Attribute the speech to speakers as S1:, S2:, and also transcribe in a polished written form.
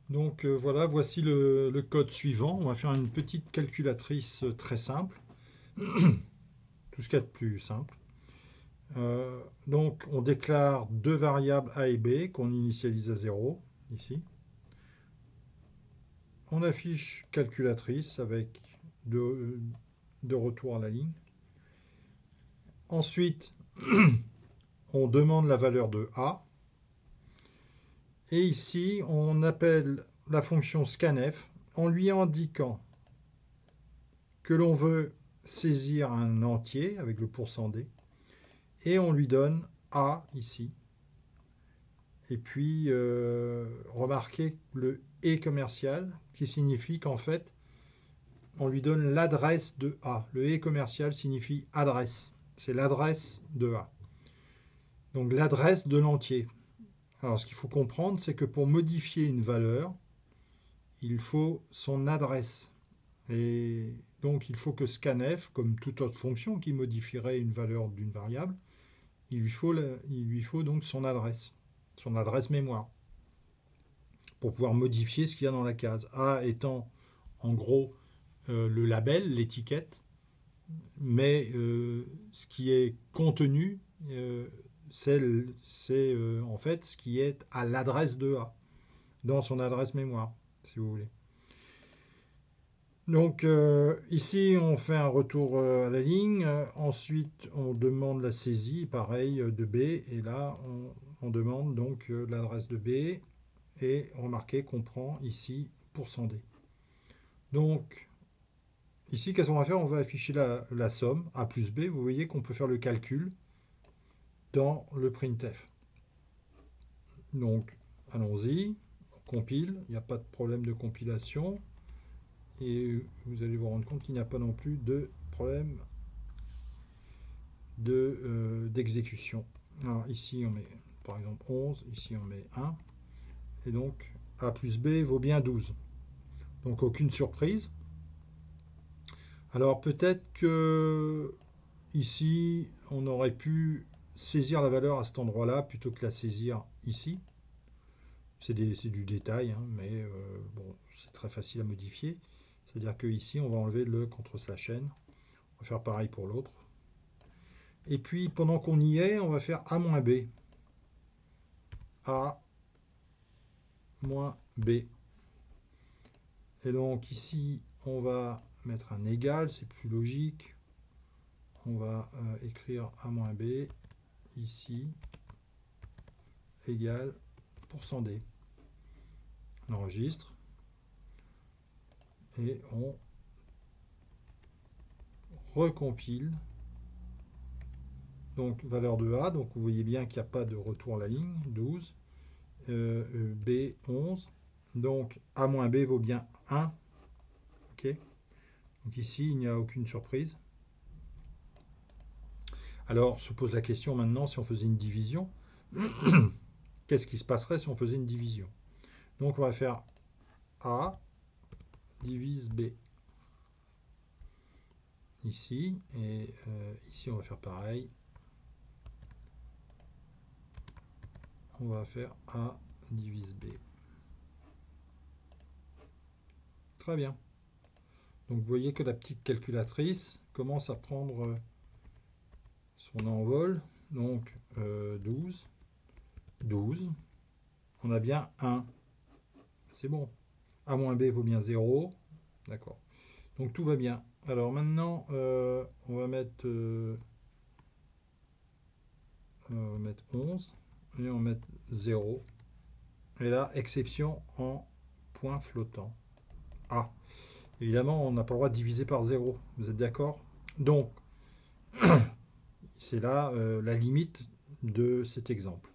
S1: Donc voilà, voici le code suivant. On va faire une petite calculatrice très simple, tout ce qu'il y a de plus simple. Donc on déclare deux variables A et B qu'on initialise à 0, ici. On affiche calculatrice avec deux retours à la ligne. Ensuite, on demande la valeur de A. Et ici, on appelle la fonction scanf en lui indiquant que l'on veut saisir un entier avec le %d et on lui donne A ici. Et puis, remarquez le et commercial qui signifie qu'en fait, on lui donne l'adresse de A. Le et commercial signifie adresse. C'est l'adresse de A. Donc l'adresse de l'entier. Alors ce qu'il faut comprendre, c'est que pour modifier une valeur, il faut son adresse. Et donc il faut que scanf, comme toute autre fonction qui modifierait une valeur d'une variable, il lui faut donc son adresse mémoire, pour pouvoir modifier ce qu'il y a dans la case. A étant en gros le label, l'étiquette, mais ce qui est contenu, c'est en fait ce qui est à l'adresse de A, dans son adresse mémoire, si vous voulez. Donc ici on fait un retour à la ligne, ensuite on demande la saisie, pareil, de B, et là on demande donc l'adresse de B, et remarquez qu'on prend ici %d. Donc ici qu'est-ce qu'on va faire? On va afficher la somme, A plus B, vous voyez qu'on peut faire le calcul dans le printf. Donc allons-y, on compile, il n'y a pas de problème de compilation. Et vous allez vous rendre compte qu'il n'y a pas non plus de problème d'exécution. Alors ici on met par exemple 11, ici on met 1, et donc A plus B vaut bien 12. Donc aucune surprise. Alors peut-être que ici on aurait pu saisir la valeur à cet endroit-là plutôt que la saisir ici. C'est du détail, hein, mais bon, c'est très facile à modifier. C'est-à-dire que ici on va enlever le contre/n. On va faire pareil pour l'autre. Et puis pendant qu'on y est, on va faire A-B. A-B. Et donc ici, on va mettre un égal, c'est plus logique. On va écrire A-B ici, égal %d. On enregistre. Et on recompile. Donc valeur de A, donc vous voyez bien qu'il n'y a pas de retour à la ligne, 12. B 11. Donc A-B vaut bien 1. Ok. Donc ici, il n'y a aucune surprise. Alors, se pose la question maintenant, si on faisait une division, qu'est-ce qui se passerait si on faisait une division? Donc on va faire A divise B. Ici, et ici on va faire pareil. On va faire A divise B. Très bien. Donc vous voyez que la petite calculatrice commence à prendre son envol. Donc 12. 12. On a bien 1. C'est bon. A-B vaut bien 0. D'accord. Donc tout va bien. Alors maintenant, on va mettre 11. Et on va mettre 0. Et là, exception en point flottant. Ah, évidemment, on n'a pas le droit de diviser par 0. Vous êtes d'accord? Donc, c'est là la limite de cet exemple.